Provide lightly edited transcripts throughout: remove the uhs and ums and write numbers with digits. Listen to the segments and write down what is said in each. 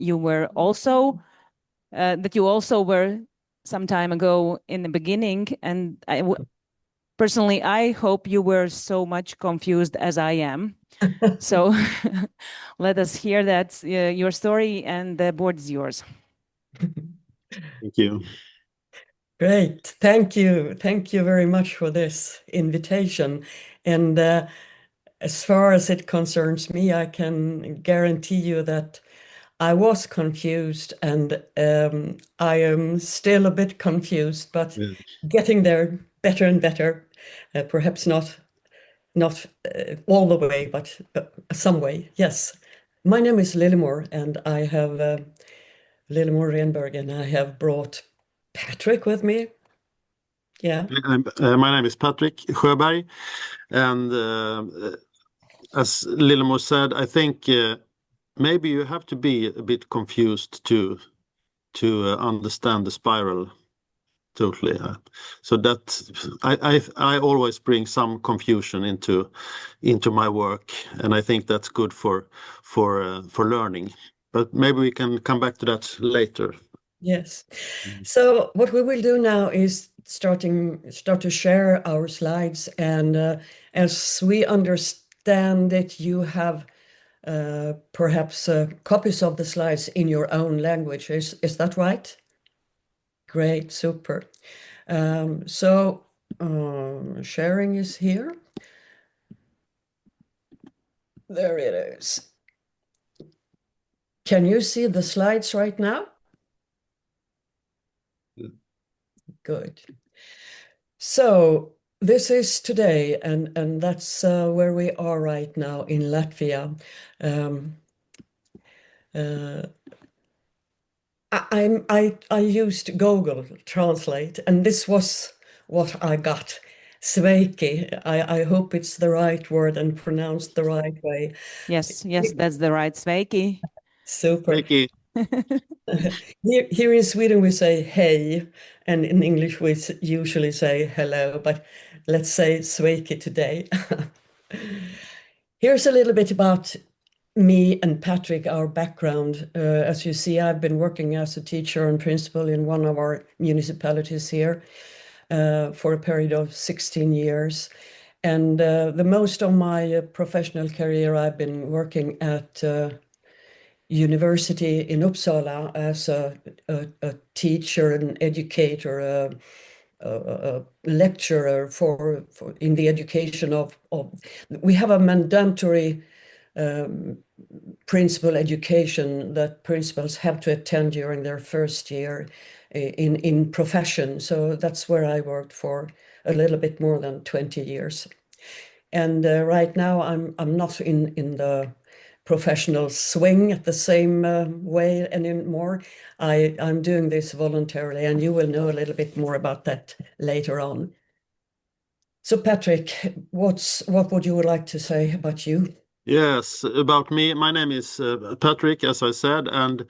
you were also that you also were some time ago in the beginning, and personally, I hope you were so much confused as I am. So let us hear that your story, and the board is yours. Thank you. Great. Thank you. Thank you very much for this invitation. And as far as it concerns me, I can guarantee you that I was confused, and I am still a bit confused, but Yeah. getting there better and better. Perhaps not all the way, but some way. Yes. My name is Lillemor, and I have Lillemor Renberg, and I have brought Patrick with me. Yeah. My name is Patrick Sjöberg, and as Lillemor said, I think maybe you have to be a bit confused to understand the spiral totally. So that I always bring some confusion into my work, and I think that's good for learning. But maybe we can come back to that later. Yes. So what we will do now is start to share our slides, and as we understand it, you have perhaps copies of the slides in your own language. Is that right? Great, super. So sharing is here. There it is. Can you see the slides right now? Good. So this is today, and that's where we are right now in Latvia. Uh, I used Google Translate, and this was what I got. Sveiki. I hope it's the right word and pronounced the right way. Yes, that's the right Sveiki. Super. Thank you. Here in Sweden we say hey, and in English we usually say hello, but let's say Sveiki today. Here's a little bit about me and Patrick, our background. As you see, I've been working as a teacher and principal in one of our municipalities here for a period of 16 years. And the most of my professional career, I've been working at university in Uppsala as a teacher, an educator, a lecturer for in the education of we have a mandatory principal education that principals have to attend during their first year in profession. So that's where I worked for a little bit more than 20 years. And right now I'm not in the professional swing at the same way anymore. I'm doing this voluntarily, and you will know a little bit more about that later on. So Patrick, what would you like to say about you? Yes, about me. My name is Patrick, as I said, and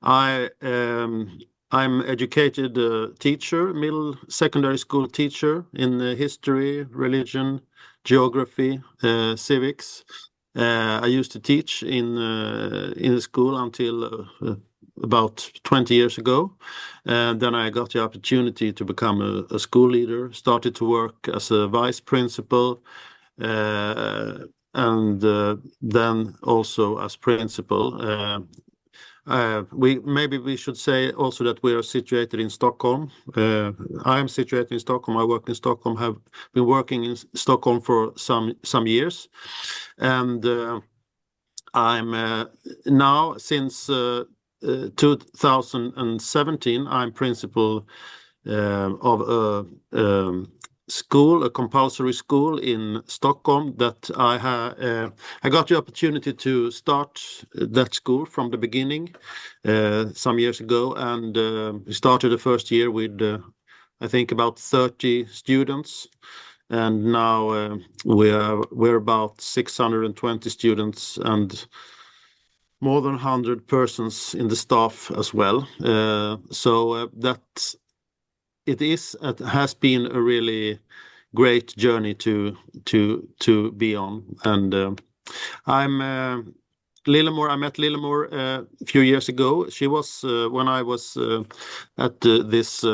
I'm educated teacher, middle secondary school teacher in history, religion, geography, civics. I used to teach in the school until about 20 years ago. And then I got the opportunity to become a school leader, started to work as a vice principal, and then also as principal. We should say also that we are situated in Stockholm. I am situated in Stockholm. I work in Stockholm. Have been working in Stockholm for some years, and I'm now since 2017. I'm principal of a school, a compulsory school in Stockholm that I got the opportunity to start that school from the beginning some years ago, and we started the first year with I think about 30 students, and now we're about 620 students and more than 100 persons in the staff as well. So that it has been a really great journey to be on, and I'm Lillemor, I met Lillemor a few years ago. She was when I was at this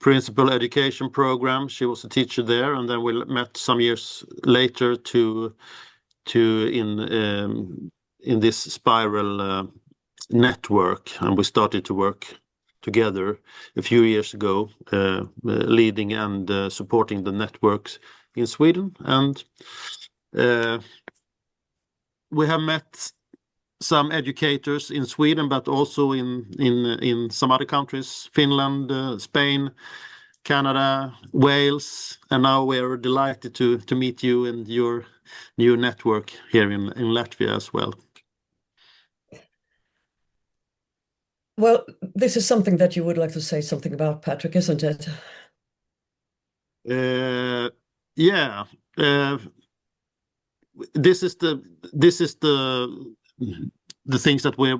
principal education program. She was a teacher there, and then we met some years later in this spiral network, and we started to work together a few years ago, leading and supporting the networks in Sweden. And we have met some educators in Sweden, but also in some other countries, Finland, Spain, Canada, Wales, and now we're delighted to meet you and your new network here in Latvia as well. Well, this is something that you would like to say something about, Patrick, isn't it? Yeah. This is the things that we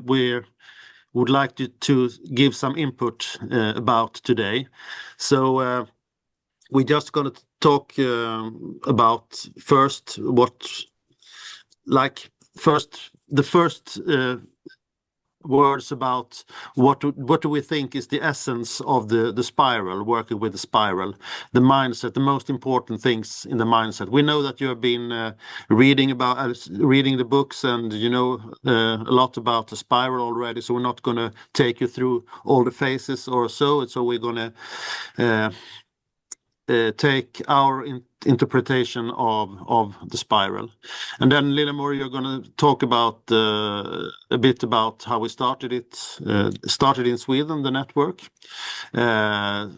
would like to give some input about today. So we're just going to talk about first the first words about what do we think is the essence of the spiral, working with the spiral, the mindset, the most important things in the mindset. We know that you have been reading the books, and you know a lot about the spiral already, so we're not going to take you through all the phases or so we're going to take our interpretation of the spiral. And then Lillemor, you're going to talk about a bit about how we started in Sweden, the network.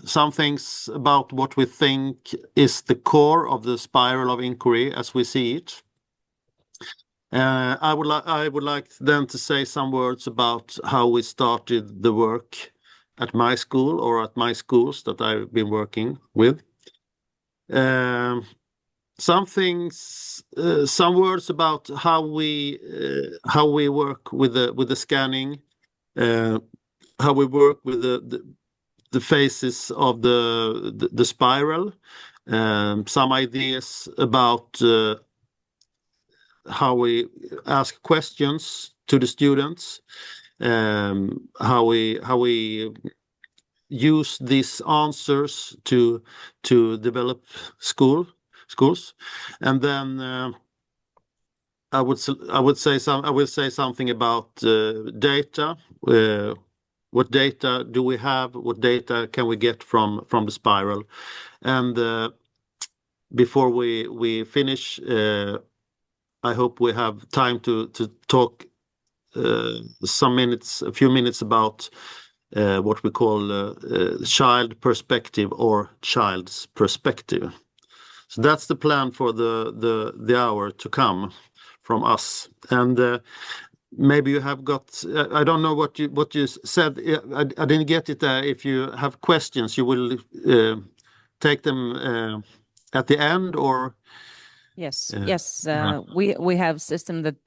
Some things about what we think is the core of the spiral of inquiry as we see it. I would like then to say some words about how we started the work at my school, or at my schools that I've been working with. Some words about how we work with the scanning, how we work with the phases of the spiral, some ideas about how we ask questions to the students, how we use these answers to develop schools, and then I will say something about data. What data do we have? What data can we get from the spiral? And before we finish, I hope we have time to talk a few minutes about what we call child perspective or child's perspective. So that's the plan for the hour to come from us. And maybe you have got, I don't know what you said. I didn't get it there. If you have questions, you will take them at the end, or? Yes. We have system that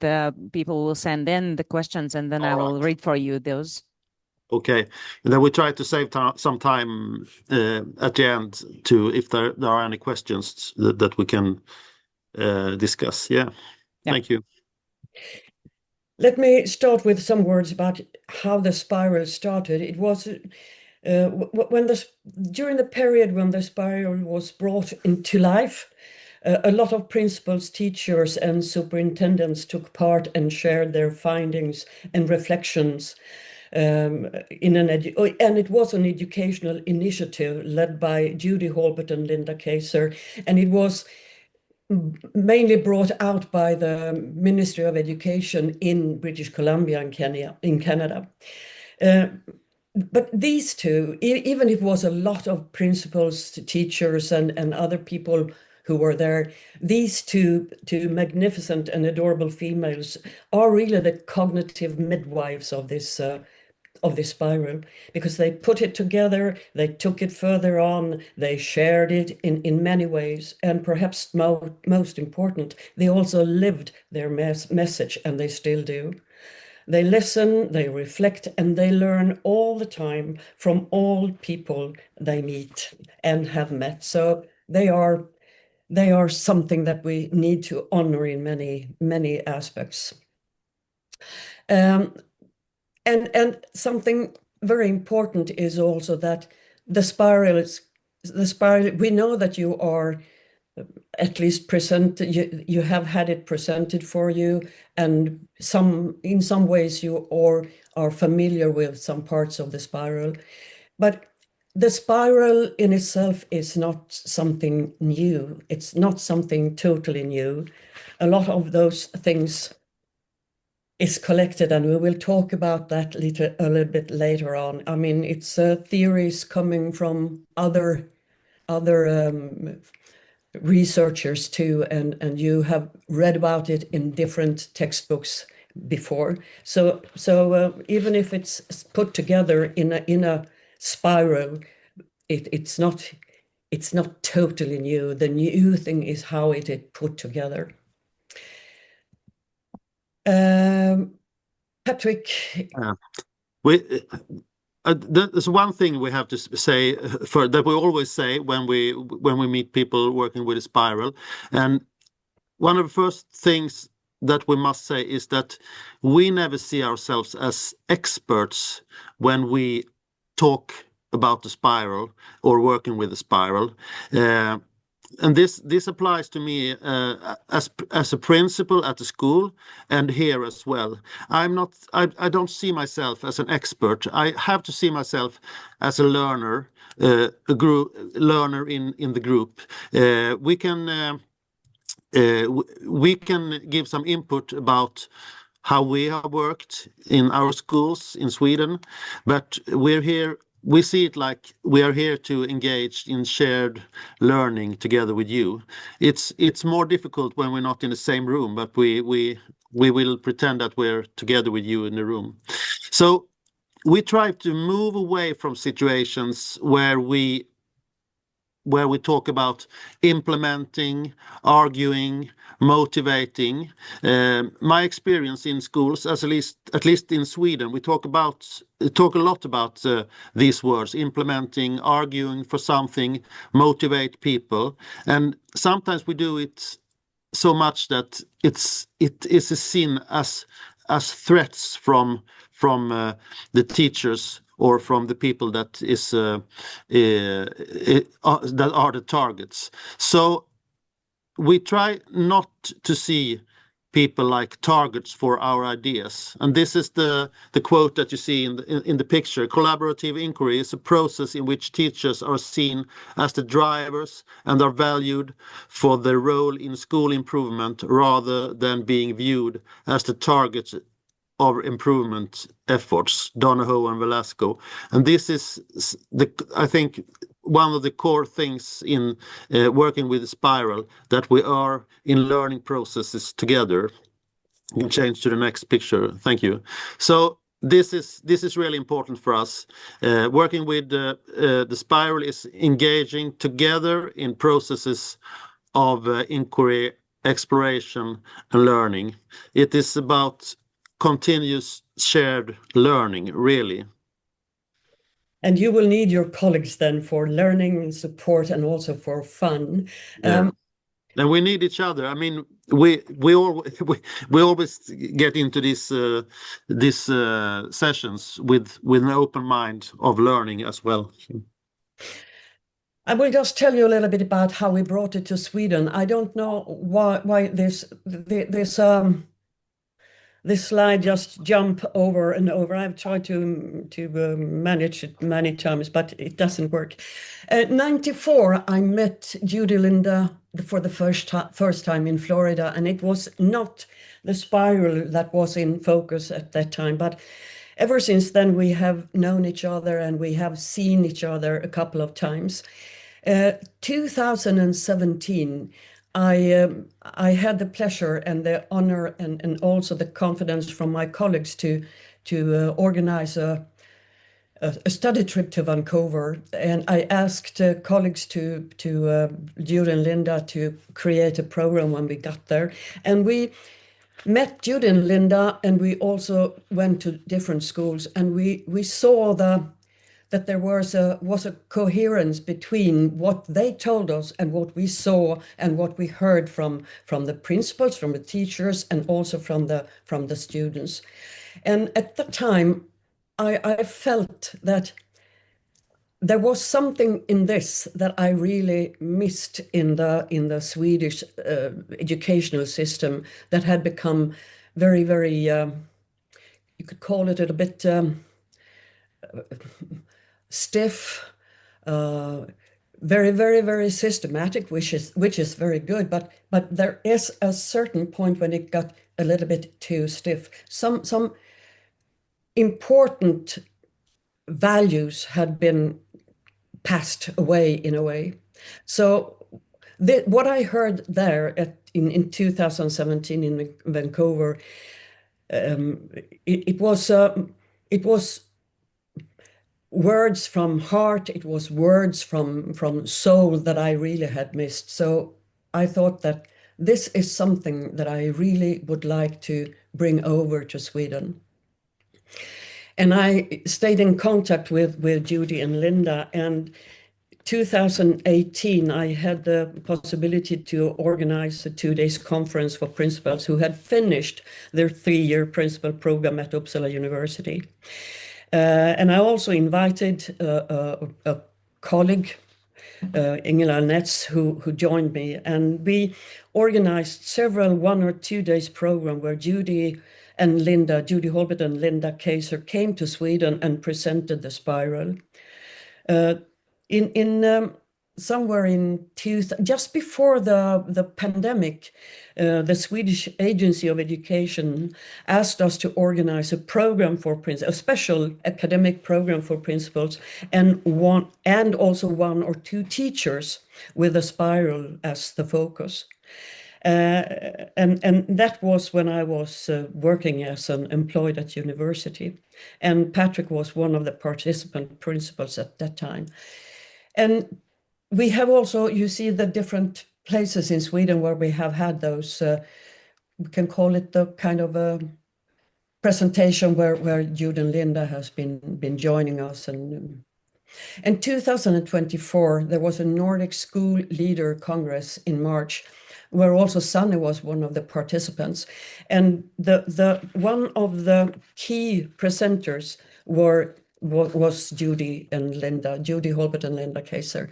people will send in the questions, and then I will read for you those. Okay, and then we try to save some time at the end if there are any questions that we can discuss. Yeah, thank you. Let me start with some words about how the spiral started. It was during the period when the spiral was brought into life. A lot of principals, teachers, and superintendents took part and shared their findings and reflections. And it was an educational initiative led by Judy Holbert and Linda Kaiser, and it was mainly brought out by the Ministry of Education in British Columbia in Canada. But these two, even if it was a lot of principals, teachers, and other people who were there, these two magnificent and adorable females are really the cognitive midwives of this spiral, because they put it together, they took it further on, they shared it in many ways, and perhaps most important, they also lived their message, and they still do. They listen, they reflect, and they learn all the time from all people they meet and have met. So they are they are something that we need to honor in many aspects. And something very important is also that the spiral we know that you are at least you have had it presented for you, and in some ways you are familiar with some parts of the spiral. But the spiral in itself is not something new. It's not something totally new. A lot of those things is collected, and we will talk about that a little bit later on. I mean, it's theories coming from other researchers too, and you have read about it in different textbooks before. So even if it's put together in a spiral, it's not totally new. The new thing is how it is put together. Patrick. There's one thing we have to say that we always say when we meet people working with a spiral, and one of the first things that we must say is that we never see ourselves as experts when we talk about the spiral or working with the spiral. And this applies to me as a principal at the school and here as well. I don't see myself as an expert. I have to see myself as a learner, a group learner in the group. We can give some input about how we have worked in our schools in Sweden, but we see it like we are here to engage in shared learning together with you. It's more difficult when we're not in the same room, but we will pretend that we're together with you in the room. So we try to move away from situations where we talk about implementing, arguing, motivating. My experience in schools, at least in Sweden, we talk a lot about these words: implementing, arguing for something, motivate people, and sometimes we do it so much that it is seen as threats from the teachers or from the people that that are the targets. So we try not to see people like targets for our ideas. And this is the quote that you see in the picture. Collaborative inquiry is a process in which teachers are seen as the drivers and are valued for their role in school improvement rather than being viewed as the targets of improvement efforts, Donahoe and Velasco. And this is, I think, one of the core things in working with the spiral, that we are in learning processes together. You can change to the next picture. Thank you. So this is really important for us. Working with the spiral is engaging together in processes of inquiry, exploration, and learning. It is about continuous shared learning, really. And you will need your colleagues then for learning, support, and also for fun. Yeah. And we need each other. I mean, we always get into these sessions with an open mind of learning as well. I will just tell you a little bit about how we brought it to Sweden. I don't know why this slide just jump over and over. I've tried to manage it many times, but it doesn't work. 94, I met Judy Linda for the first time in Florida, and it was not the spiral that was in focus at that time. But ever since then, we have known each other and we have seen each other a couple of times. 2017, I had the pleasure and the honor and also the confidence from my colleagues to organize a study trip to Vancouver, and I asked colleagues to Judy and Linda to create a program when we got there, and we met Judy and Linda, and we also went to different schools, and we saw that there was a coherence between what they told us and what we saw and what we heard from the principals, from the teachers, and also from the students. And at the time, I felt that there was something in this that I really missed in the Swedish educational system that had become very, very, you could call it a bit stiff, very, very, very systematic, which is very good. But there is a certain point when it got a little bit too stiff. Some important values had been passed away in a way. So what I heard there in 2017 in Vancouver, it was words from heart, it was words from soul that I really had missed. So I thought that this is something that I really would like to bring over to Sweden. And I stayed in contact with Judy and Linda, and 2018, I had the possibility to organize a 2-day conference for principals who had finished their 3-year principal program at Uppsala University. And I also invited a colleague, Ingela Netz, who joined me, and we organized several 1 or 2 days program where Judy Holbert and Linda Kaiser came to Sweden and presented the spiral. Somewhere in just before the pandemic, the Swedish Agency of Education asked us to organize a program for a special academic program for principals, and also 1 or 2 teachers with a spiral as the focus. And that was when I was working as an employed at university, and Patrick was one of the participant principals at that time. And we have also, you see the different places in Sweden where we have had those, we can call it the kind of a presentation where Jude and Linda has been joining us. And in 2024, there was a Nordic School Leader Congress in March, where also Sanne was one of the participants. And the one of the key presenters was Judy Holbert and Linda Kaiser.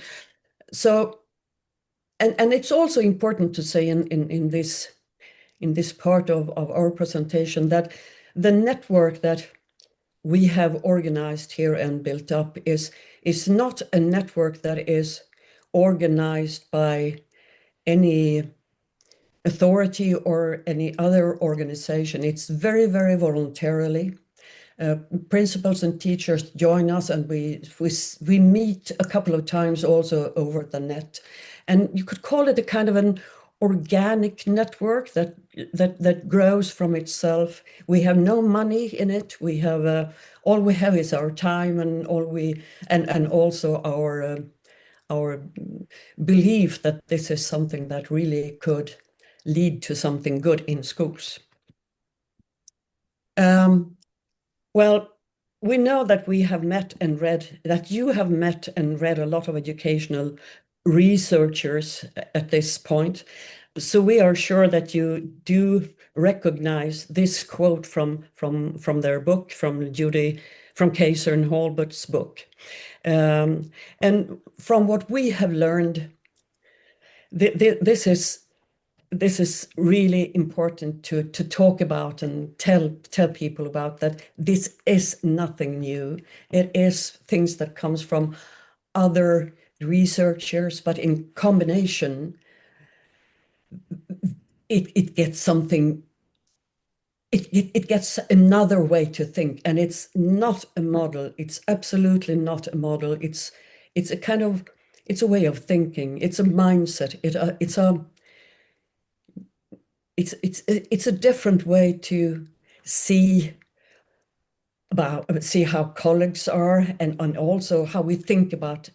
So, and it's also important to say in this part of our presentation that the network that we have organized here and built up is not a network that is organized by any authority or any other organization. It's very, very voluntarily. Principals and teachers join us, and we meet a couple of times also over the net. And you could call it a kind of an organic network that grows from itself. We have no money in it. We have all we have is our time, and also our belief that this is something that really could lead to something good in schools. Well, we know that you have met and read a lot of educational researchers at this point. So we are sure that you do recognize this quote from their book, from Kaiser and Holbert's book. And from what we have learned, this is really important to talk about and tell people about, that this is nothing new. It is things that comes from other researchers, but in combination, it gets something. It gets another way to think, and it's not a model. It's absolutely not a model. It's a kind of, it's a way of thinking. It's a mindset. It's a different way to see how colleagues are, and also how we think about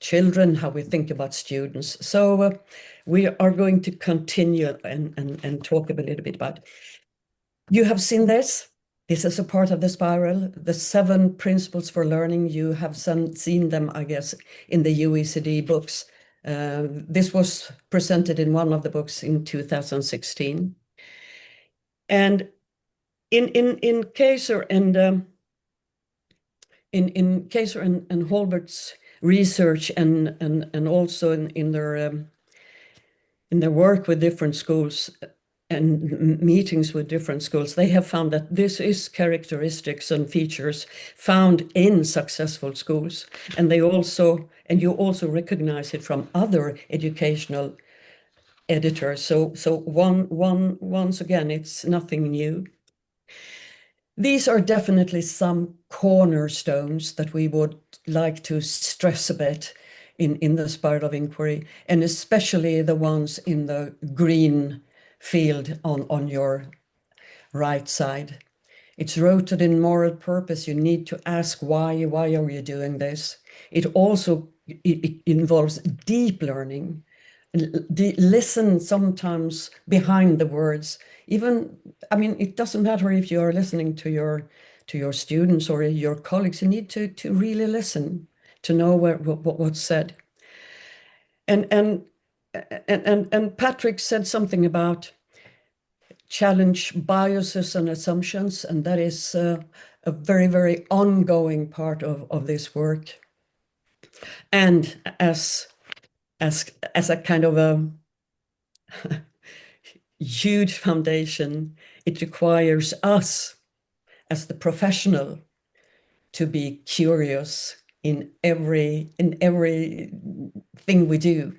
children, how we think about students. So we are going to continue and talk a little bit about. You have seen this. This is a part of the spiral. The 7 principles for learning, you have seen them, I guess, in the OECD books. This was presented in one of the books in 2016. And in Kaiser and in Kaiser and Holbert's research and also in their work with different schools and meetings with different schools, they have found that this is characteristics and features found in successful schools. And you also recognize it from other educational editors. So once again, it's nothing new. These are definitely some cornerstones that we would like to stress a bit in the spiral of inquiry, and especially the ones in the green field on your right side. It's rooted in moral purpose. You need to ask why are you doing this? It also involves deep learning. Listen sometimes behind the words. Even, I mean, it doesn't matter if you're listening to your students or your colleagues. You need to really listen to know what's said. And Patrick said something about challenge biases and assumptions, and that is a very, very ongoing part of this work. And as a kind of a huge foundation, it requires us as the professional to be curious in every thing we do.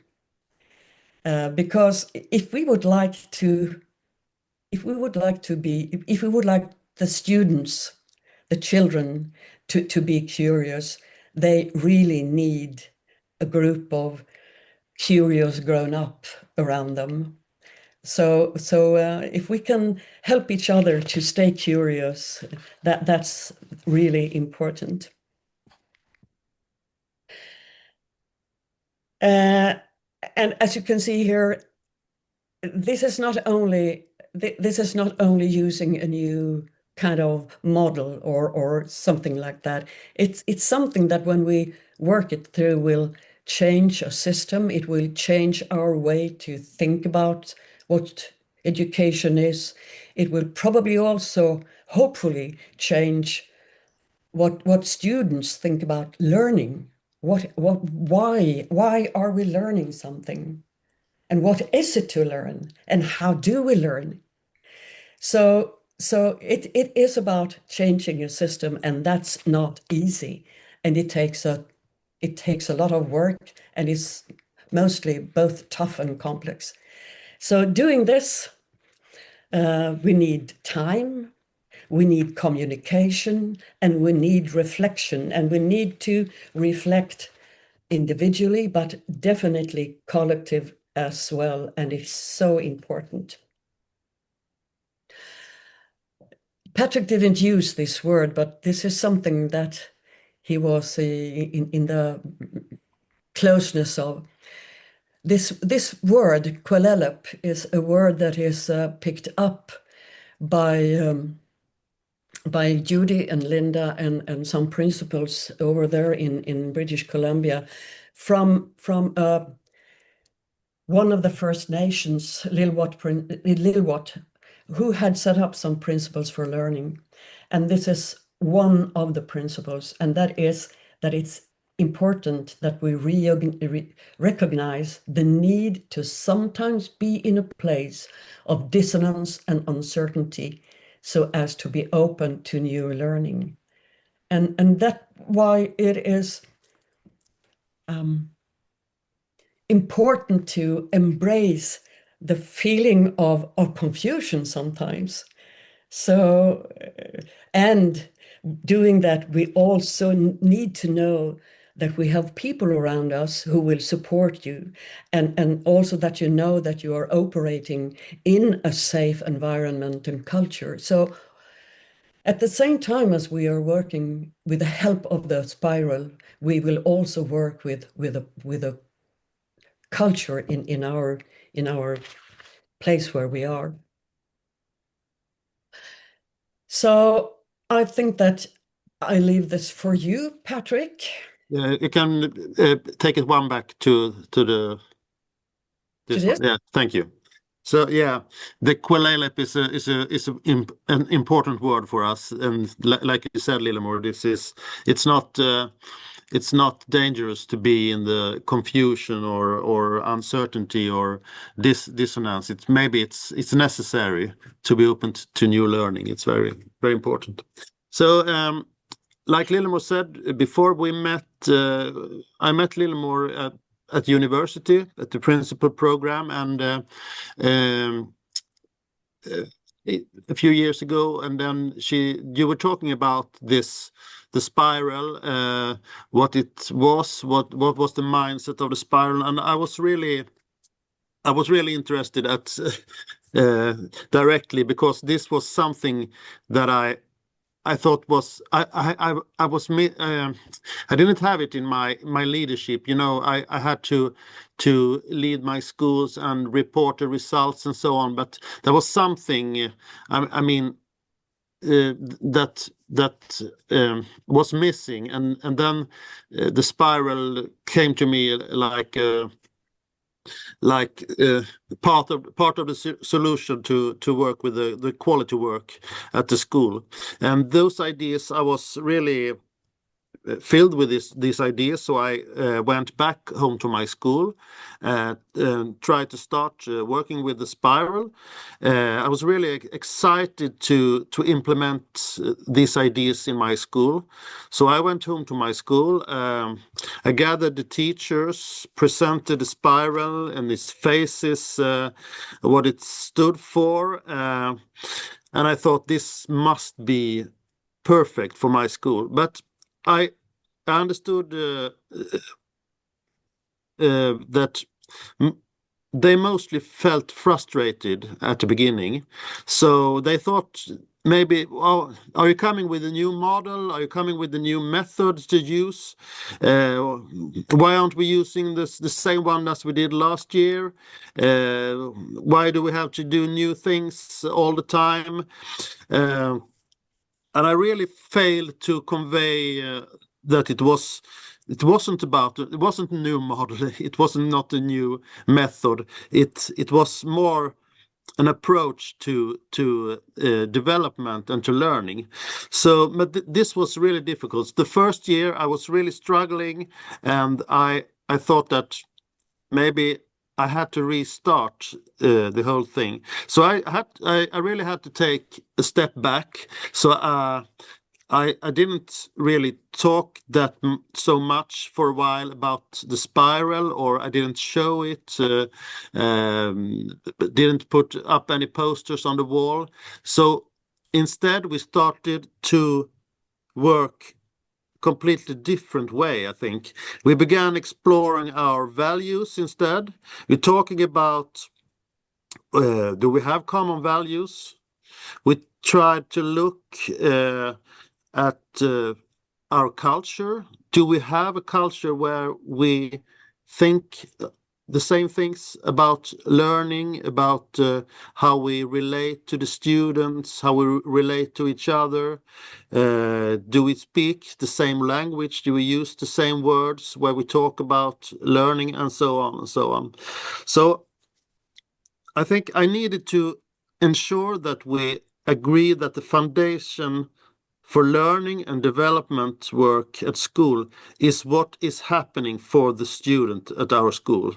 Because if we would like the students, the children, to be curious, they really need a group of curious grown-up around them. So if we can help each other to stay curious, that's really important. And as you can see here, this is not only using a new kind of model or something like that. It's something that when we work it through will change a system. It will change our way to think about what education is. It will probably also, hopefully, change what students think about learning. Why are we learning something? And what is it to learn? And how do we learn? So it is about changing a system, and that's not easy. And it takes a lot of work, and it's mostly both tough and complex. So doing this, we need time, we need communication, and we need reflection. And we need to reflect individually, but definitely collective as well. And it's so important. Patrick didn't use this word, but this is something that he was in the closeness of. This word, Kwelelep, is a word that is picked up by Judy and Linda and some principals over there in British Columbia from one of the First Nations, Lil'wat, who had set up some principles for learning. And this is one of the principles, and that is that it's important that we recognize the need to sometimes be in a place of dissonance and uncertainty so as to be open to new learning. And that's why it is important to embrace the feeling of confusion sometimes. So, and doing that, we also need to know that we have people around us who will support you, and also that you know that you are operating in a safe environment and culture. So at the same time as we are working with the help of the spiral, we will also work with a culture in our place where we are. So I think that I leave this for you, Patrick. You can take it one back to this one. this? Yeah, thank you. So yeah, the Quellalep an important word for us, and like you said, Lillemor, it's not dangerous to be in the confusion or uncertainty or dissonance. It's necessary to be open to new learning. It's very very important. So like Lillemor said before we met, I met Lillemor at university at the principal program, and um, uh, a few years ago, and then you were talking about the spiral, what it was, what was the mindset of the spiral, and I was really interested at directly, because this was something that I thought was I was I didn't have it in my leadership. I had to lead my schools and report the results and so on. But there was something. I mean that was missing, and then the spiral came to me like part of the solution to work with the quality work at the school. And those ideas, I was really filled with these ideas. So I went back home to my school and tried to start working with the spiral. I was really excited to implement these ideas in my school. So I went home to my school. I gathered the teachers, presented the spiral and its phases, what it stood for, and I thought this must be perfect for my school. But I understood that they mostly felt frustrated at the beginning. So they thought maybe, oh, are you coming with a new model? Are you coming with the new methods to use? Why aren't we using the same one as we did last year? Why do we have to do new things all the time? And I really failed to convey that it wasn't a new model. It wasn't not a new method. It was more an approach to development and to learning. So, but this was really difficult. The first year I was really struggling, and I thought that maybe I had to restart the whole thing. So I really had to take a step back. So I didn't really talk so much for a while about the spiral, or I didn't show it, didn't put up any posters on the wall. So instead, we started to work completely different way, I think. We began exploring our values instead. We're talking about, do we have common values? We tried to look at our culture. Do we have a culture where we think the same things about learning, about how we relate to the students, how we relate to each other? Do we speak the same language? Do we use the same words where we talk about learning, and so on and so on? So I think I needed to ensure that we agree that the foundation for learning and development work at school is what is happening for the student at our school.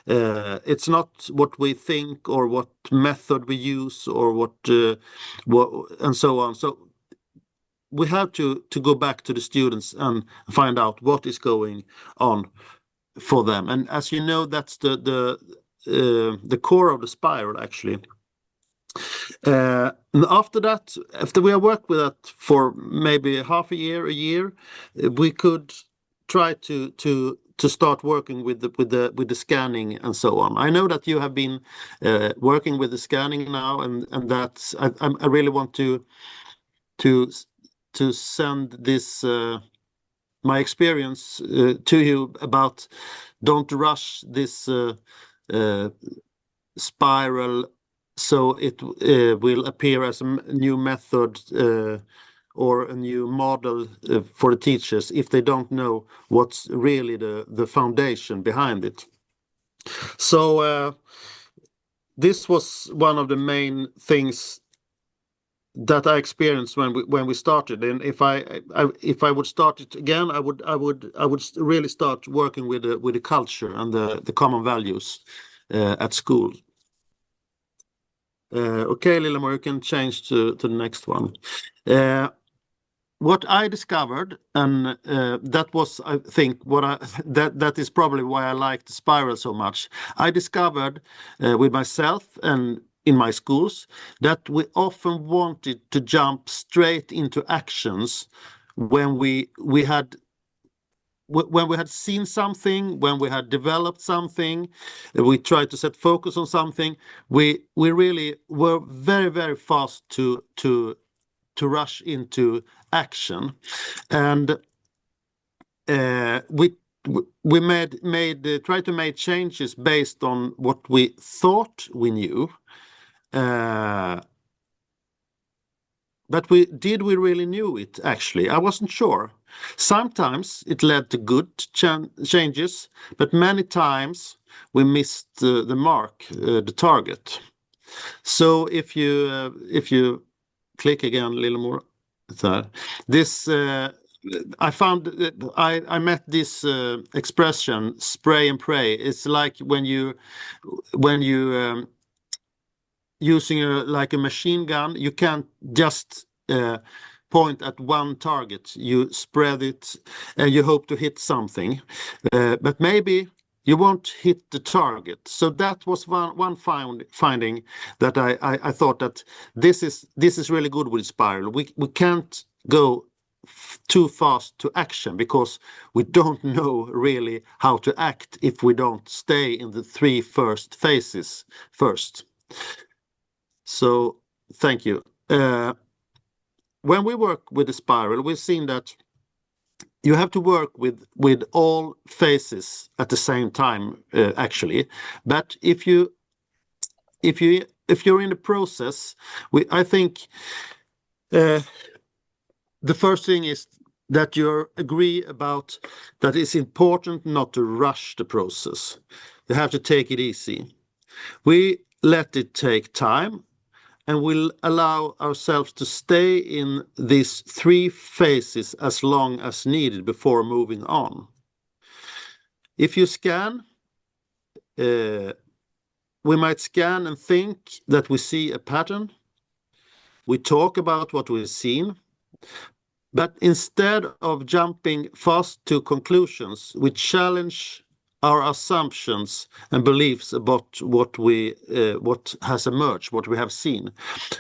It's not what we think or what method we use or what and so on. So we have to go back to the students and find out what is going on for them. And as you know, that's the core of the spiral, actually. And after that, after we have worked with that for maybe half a year, we could try to start working with the scanning and so on. I know that you have been working with the scanning now, and that's I really want to to send this my experience to you about don't rush this spiral, so it will appear as a new method or a new model for the teachers if they don't know what's really the foundation behind it. So this was one of the main things that I experienced when we started. And if I would start it again, I would really start working with the culture and the common values at school. Okay, Lillemor, you can change to the next one. What I discovered, and that was, I think, that is probably why I like the spiral so much. I discovered with myself and in my schools that we often wanted to jump straight into actions when we had seen something, when we had developed something, we tried to set focus on something. We really were very, very fast to rush into action, and we tried to make changes based on what we thought we knew. But we really knew it, actually? I wasn't sure. Sometimes it led to good changes, but many times we missed the mark, the target. So if you click again a little more, this I found I met this expression, spray and pray. It's like when you using like a machine gun, you can't just point at one target. You spread it and you hope to hit something, but maybe you won't hit the target. So that was one finding that I thought that this is really good with spiral. We can't go too fast to action because we don't know really how to act if we don't stay in the 3 first phases first. So thank you. When we work with the spiral, we've seen that you have to work with all phases at the same time, actually. But if you're in the process, I think the first thing is that you agree about that it's important not to rush the process. You have to take it easy. We let it take time, and we'll allow ourselves to stay in these 3 phases as long as needed before moving on. If you scan, we might scan and think that we see a pattern. We talk about what we've seen, but instead of jumping fast to conclusions, we challenge our assumptions and beliefs about what has emerged, what we have seen.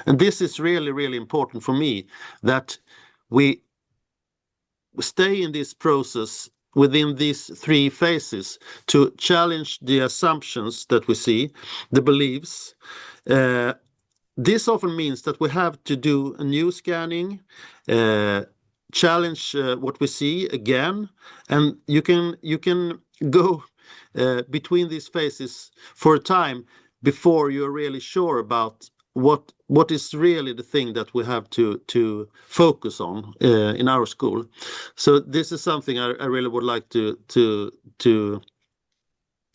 And this is really, really important for me, that we stay in this process within these 3 phases to challenge the assumptions that we see, the beliefs. This often means that we have to do a new scanning, challenge what we see again, and you can go between these phases for a time before you're really sure about what is really the thing that we have to focus on in our school. So this is something I really would like to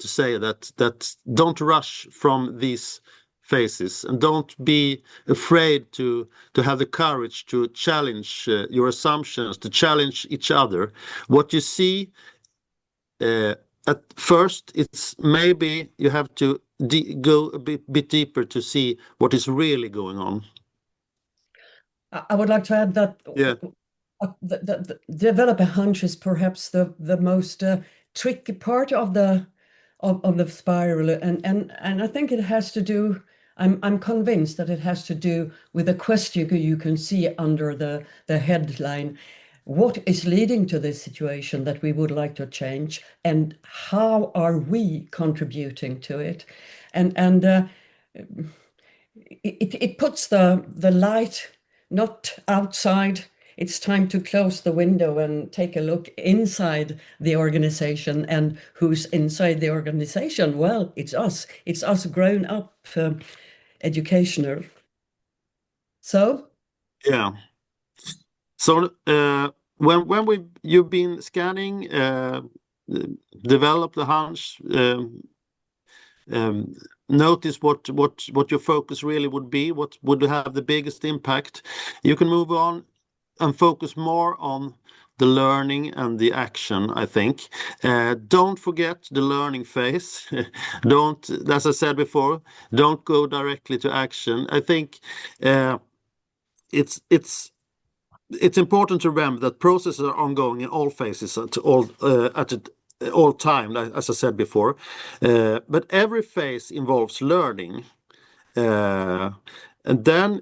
say, that don't rush from these phases, and don't be afraid to have the courage to challenge your assumptions, to challenge each other. What you see at first, it's maybe you have to go a bit deeper to see what is really going on. I would like to add that Yeah. the develop a hunch is perhaps the most tricky part of the spiral, and I think it has to do. I'm convinced that it has to do with the question you can see under the headline. What is leading to this situation that we would like to change, and how are we contributing to it? And it puts the light not outside. It's time to close the window and take a look inside the organization. And who's inside the organization? Well, it's us. It's us grown up educational. So? Yeah. So when you've been scanning, develop the hunch, notice what your focus really would be, what would have the biggest impact. You can move on and focus more on the learning and the action, I think. Don't forget the learning phase. Don't, as I said before, don't go directly to action. I think it's important to remember that processes are ongoing in all phases at all time, as I said before. But every phase involves learning. And then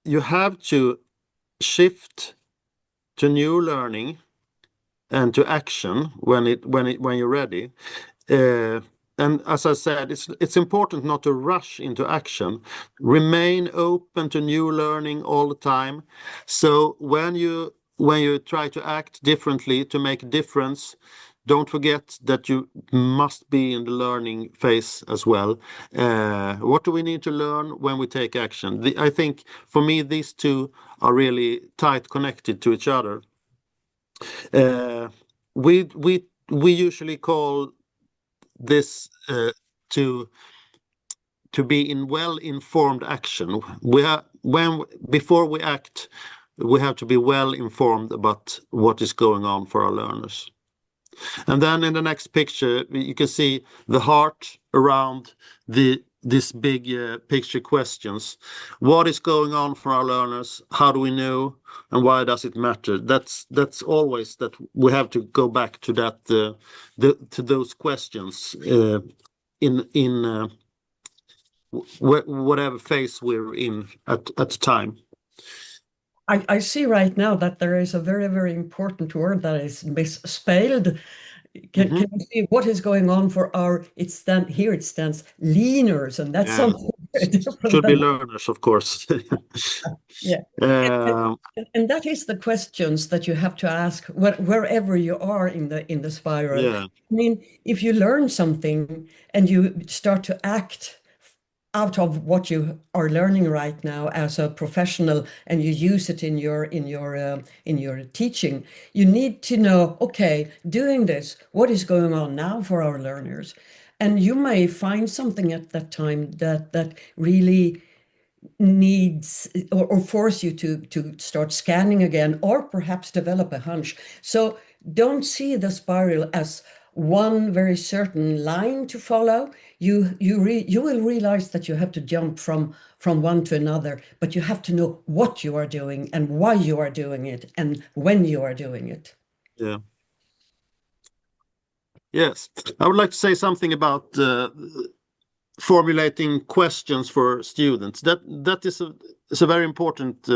you have to shift to new learning and to action when you're ready. And as I said, it's important not to rush into action. Remain open to new learning all the time. So when you try to act differently to make a difference, don't forget that you must be in the learning phase as well. What do we need to learn when we take action? I think for me these two are really tight connected to each other. We usually call this to be in well-informed action. Before we act, we have to be well informed about what is going on for our learners. And then in the next picture, you can see the heart around this big picture questions. What is going on for our learners? How do we know? And why does it matter? That's always that we have to go back to that to those questions in whatever phase we're in at the time. I see right now that there is a very, very important word that is misspelled. Can you see what is going on for our, it stands leaners, and that's something very different. Should be learners, of course. Yeah. And that is the questions that you have to ask wherever you are in the spiral. Yeah. I mean, if you learn something and you start to act out of what you are learning right now as a professional, and you use it in your teaching, you need to know, okay, doing this, what is going on now for our learners? And you may find something at that time that really needs or force you to start scanning again, or perhaps develop a hunch. So don't see the spiral as one very certain line to follow. You will realize that you have to jump from one to another, but you have to know what you are doing and why you are doing it and when you are doing it. Yeah. Yes, I would like to say something about formulating questions for students. That is a very important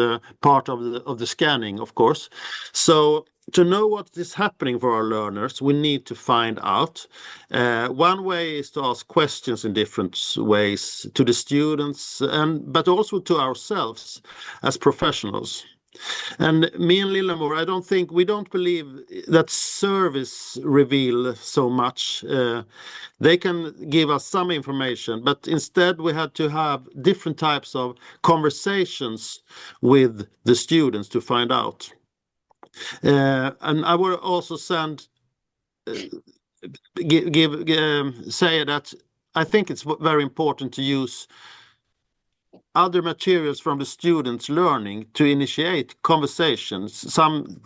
part of the scanning, of course. So to know what is happening for our learners, we need to find out. One way is to ask questions in different ways to the students, but also to ourselves as professionals. And me and Lillemor, we don't believe that surveys reveal so much. They can give us some information, but instead we had to have different types of conversations with the students to find out. And I will also say that I think it's very important to use other materials from the students' learning to initiate conversations.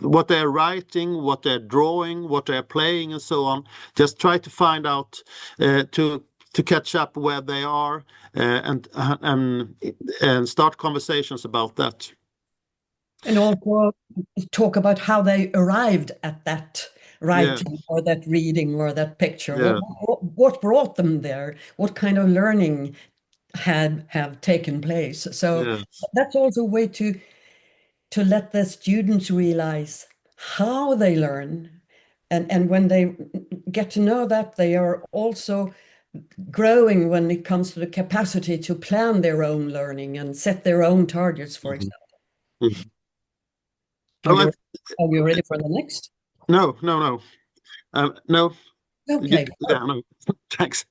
What they're writing, what they're drawing, what they're playing, and so on. Just try to find out to catch up where they are and start conversations about that. And also talk about how they arrived at that writing or that reading or that picture. Yeah. What brought them there? What kind of learning have taken place? So that's also a way to let the students realize how they learn. And when they get to know that, they are also growing when it comes to the capacity to plan their own learning and set their own targets, for example. Mm-hmm. Are you ready for the next? No. No. Okay. Yeah, no. Thanks.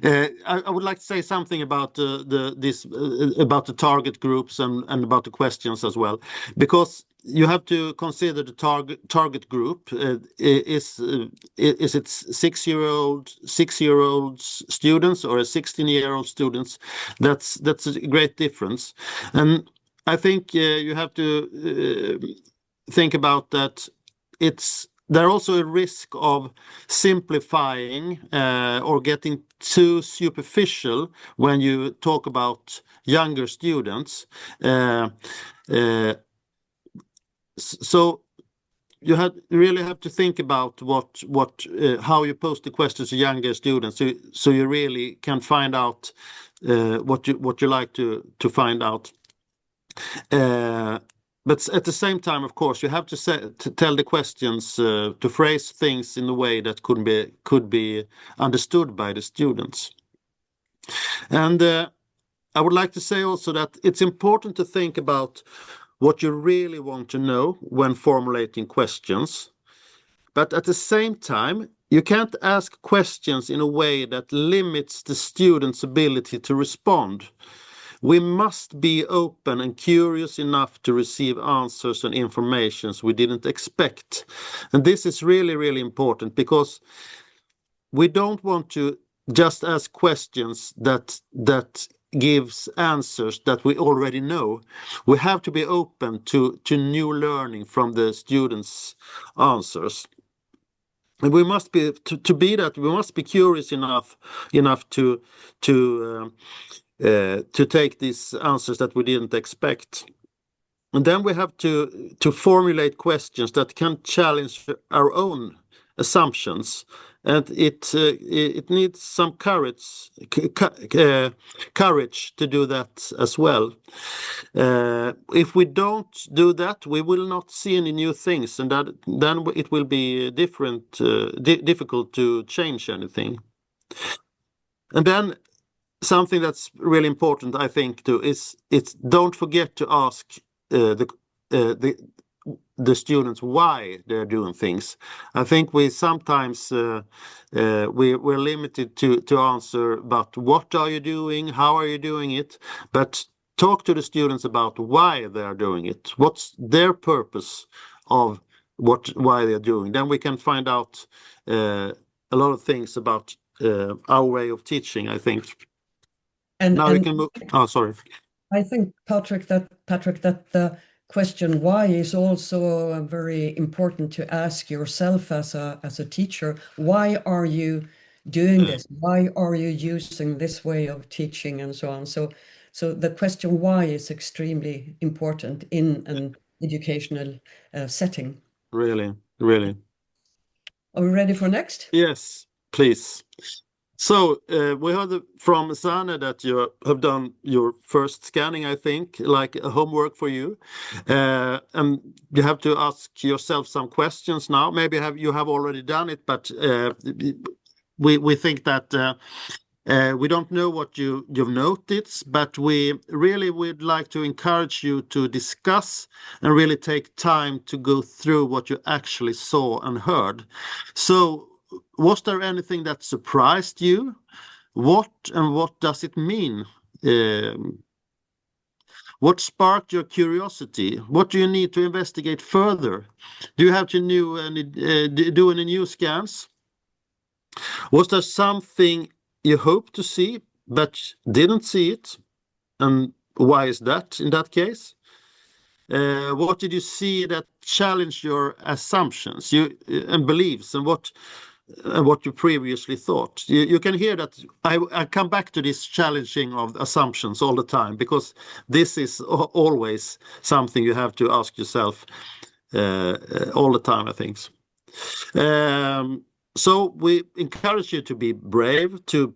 I would like to say something about about the target groups and about the questions as well, because you have to consider the target group. Is it 6-year-old students or a 16-year-old students? That's a great difference, and I think you have to think about that. There's also a risk of simplifying or getting too superficial when you talk about younger students. Uh, uh, so you really have to think about how you pose the questions to younger students, so you really can find out what you like to find out. But at the same time, of course, you have to tell the questions, to phrase things in a way that could be understood by the students. And I would like to say also that it's important to think about what you really want to know when formulating questions. But at the same time, you can't ask questions in a way that limits the student's ability to respond. We must be open and curious enough to receive answers and informations we didn't expect. And this is really, really important, because we don't want to just ask questions that gives answers that we already know. We have to be open to new learning from the students' answers. And we must be to be that we must be curious enough to take these answers that we didn't expect. And then we have to formulate questions that can challenge our own assumptions, and it needs some courage to do that as well. If we don't do that, we will not see any new things, and then it will be difficult to change anything. And then something that's really important, I think, too, is don't forget to ask the students why they're doing things. I think we sometimes we're limited to answer about what are you doing, how are you doing it, but talk to the students about why they are doing it. What's their purpose of why they're doing? Then we can find out a lot of things about our way of teaching, I think. Now we can move. Oh, sorry. I think, Patrick, that the question why is also very important to ask yourself as a teacher. Why are you doing this? Why are you using this way of teaching, and so on? So the question why is extremely important in an educational setting. Really, really. Are we ready for next? Yes, please. So we heard from Sanne that you have done your first scanning, I think, like a homework for you. And you have to ask yourself some questions now. Maybe you have already done it, but we think that we don't know what you've noticed, but we really would like to encourage you to discuss and really take time to go through what you actually saw and heard. So, was there anything that surprised you? What does it mean? What sparked your curiosity? What do you need to investigate further? Do you have to do any new scans? Was there something you hoped to see but didn't see it? And why is that in that case? What did you see that challenged your assumptions and beliefs, and what you previously thought? You can hear that I come back to this challenging of assumptions all the time, because this is always something you have to ask yourself all the time, I think. So we encourage you to be brave, to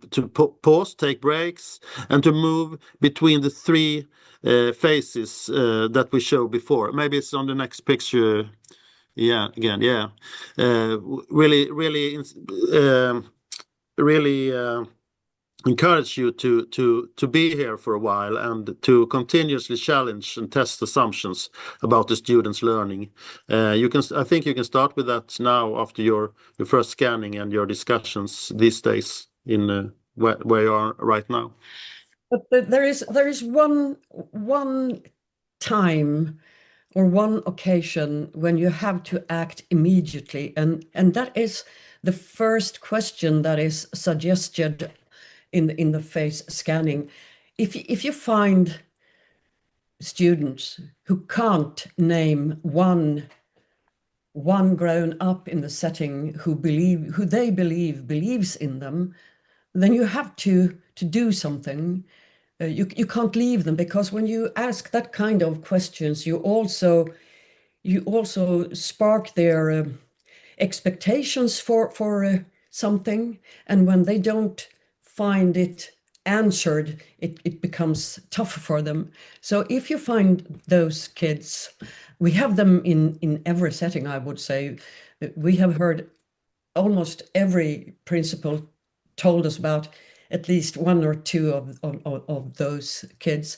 pause, take breaks, and to move between the three phases that we showed before. Maybe it's on the next picture. Yeah, again, yeah. Really encourage you to be here for a while and to continuously challenge and test assumptions about the students' learning. I think you can start with that now after your first scanning and your discussions these days in where you are right now. But there is one time or one occasion when you have to act immediately, and that is the first question that is suggested in the face scanning. If you find students who can't name one grown up in the setting who they believe believes in them, then you have to do something. You can't leave them, because when you ask that kind of questions, you also spark their expectations for something, and when they don't find it answered, it becomes tough for them. So if you find those kids, we have them in every setting, I would say. We have heard almost every principal told us about at least one or two of those kids.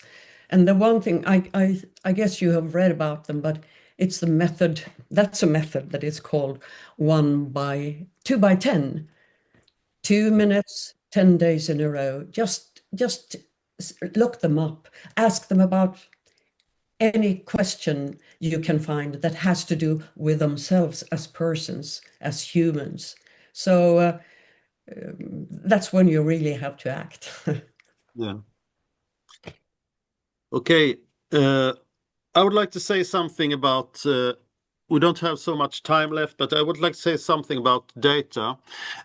And the one thing I guess you have read about them, but it's the method. That's a method that is called 2 by 10, 2 minutes, 10 days in a row. Just look them up, ask them about any question you can find that has to do with themselves as persons, as humans. So that's when you really have to act. Yeah. Okay. I would like to say something about, we don't have so much time left, but I would like to say something about data.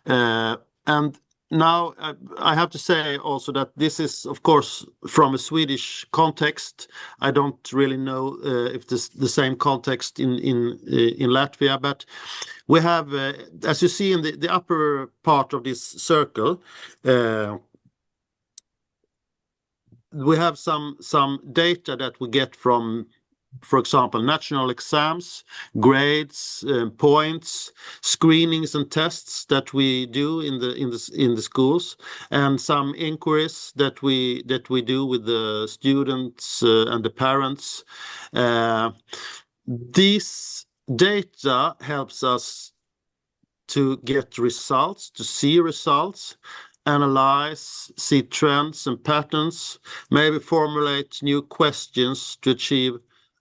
And now I have to say also that this is, of course, from a Swedish context. I don't really know if this the same context in Latvia, but we have, as you see in the upper part of this circle, we have some data that we get from, for example, national exams, grades, points, screenings and tests that we do in the schools, and some inquiries that we do with the students and the parents. This data helps us to get results, to see results, analyze, see trends and patterns, maybe formulate new questions to achieve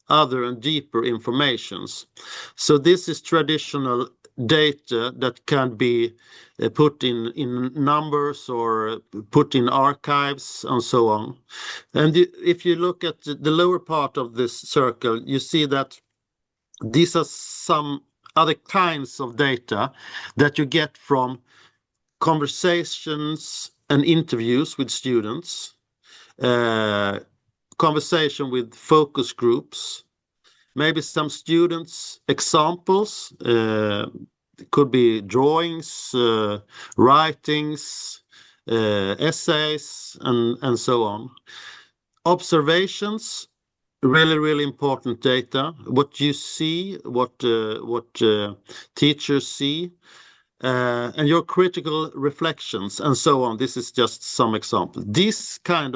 other and deeper informations. So this is traditional data that can be put in numbers or put in archives and so on. And if you look at the lower part of this circle, you see that these are some other kinds of data that you get from conversations and interviews with students, conversation with focus groups, maybe some students' examples, could be drawings, writings, essays, and so on. Observations, really important data. What you see, what teachers see, and your critical reflections and so on. This is just some example. These kinds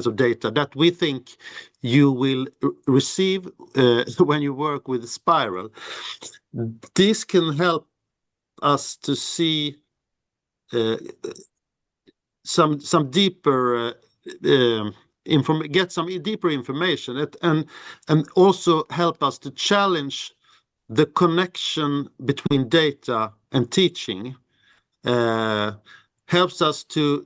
of data that we think you will receive when you work with Spiral. This can help us to see some deeper get some deeper information and also help us to challenge the connection between data and teaching. Helps us to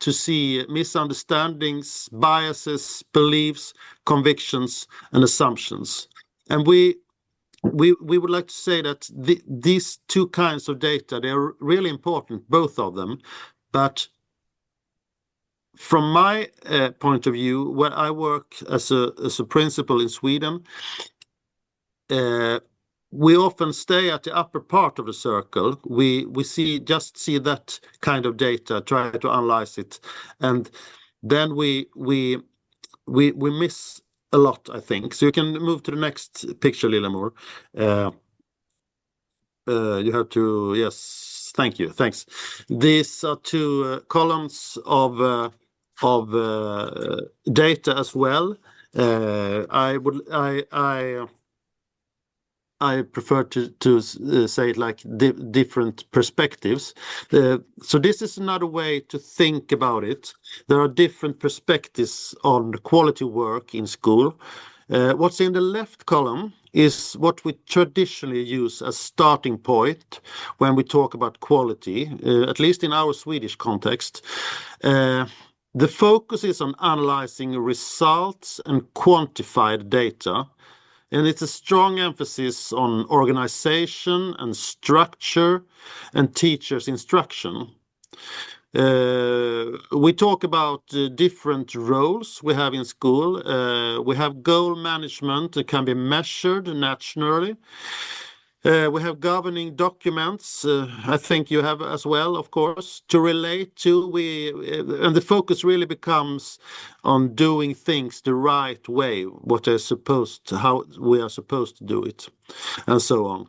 see misunderstandings, biases, beliefs, convictions, and assumptions. And we would like to say that these two kinds of data, they are really important, both of them. But from my point of view, when I work as a principal in Sweden, we often stay at the upper part of the circle. We see that kind of data, try to analyze it, and then we miss a lot, I think. So you can move to the next picture, Lillemor. You have to, yes, thank you, thanks. These are two columns of I prefer to say it like different perspectives. So this is another way to think about it. There are different perspectives on quality work in school. What's in the left column is what we traditionally use as starting point when we talk about quality, at least in our Swedish context. The focus is on analyzing results and quantified data, and it's a strong emphasis on organization and structure and teachers' instruction. We talk about different roles we have in school. We have goal management that can be measured naturally. We have governing documents. I think you have as well, of course, to relate to. And the focus really becomes on doing things the right way, how we are supposed to do it, and so on.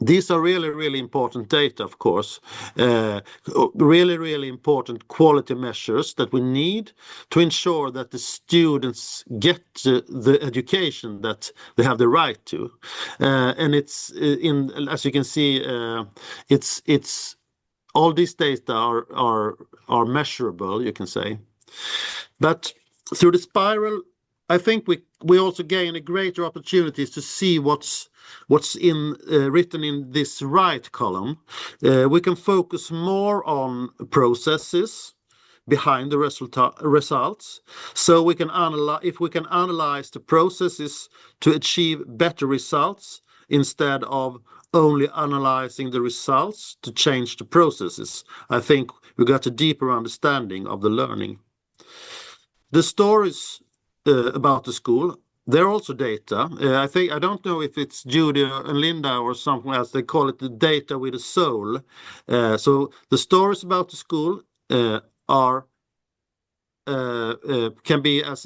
These are really, really important data, of course, really, really important quality measures that we need to ensure that the students get the education that they have the right to. And as you can see, it's all these data are measurable, you can say. But through the spiral, I think we also gain a greater opportunities to see what's written in this right column. We can focus more on processes behind the results, so we can analyze the processes to achieve better results instead of only analyzing the results to change the processes. I think we got a deeper understanding of the learning. The stories about the school, they're also data. I don't know if it's Judy and Linda or something else. They call it the data with a soul. So the stories about the school can be as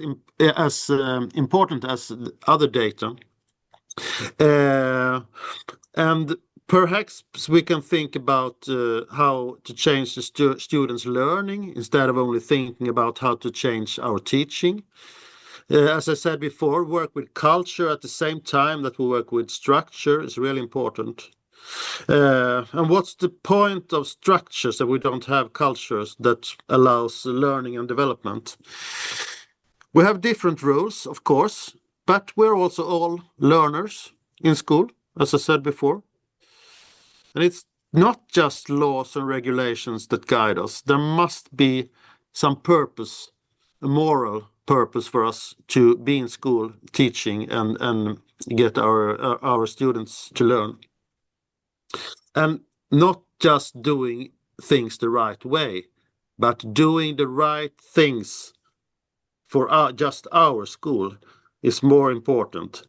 important as other data. And perhaps we can think about how to change the students' learning instead of only thinking about how to change our teaching. As I said before, work with culture at the same time that we work with structure is really important. And what's the point of structures if we don't have cultures that allows learning and development? We have different roles, of course, but we're also all learners in school, as I said before. And it's not just laws and regulations that guide us. There must be some purpose, a moral purpose for us to be in school teaching and get our students to learn. And not just doing things the right way, but doing the right things for just our school is more important.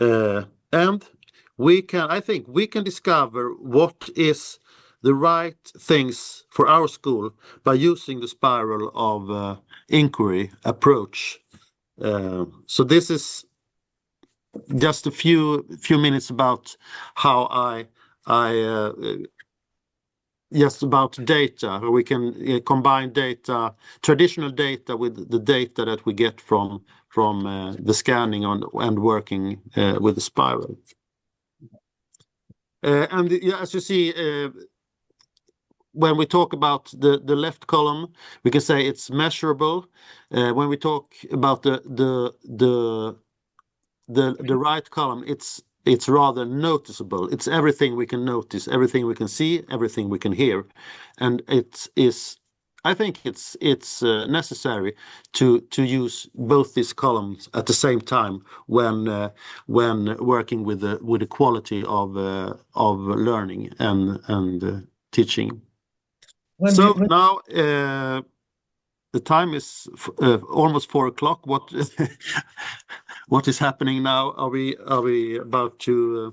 And I think we can discover what is the right things for our school by using the spiral of inquiry approach. So this is just a few minutes about how I just about data. We can combine data, traditional data, with the data that we get from the scanning and working with the spiral. And as you see, when we talk about the left column, we can say it's measurable. When we talk about the right column, it's rather noticeable. It's everything we can notice, everything we can see, everything we can hear, and I think it's necessary to use both these columns at the same time when working with the quality of learning and teaching. Now the time is almost 4 o'clock. What is happening now? Are we about to?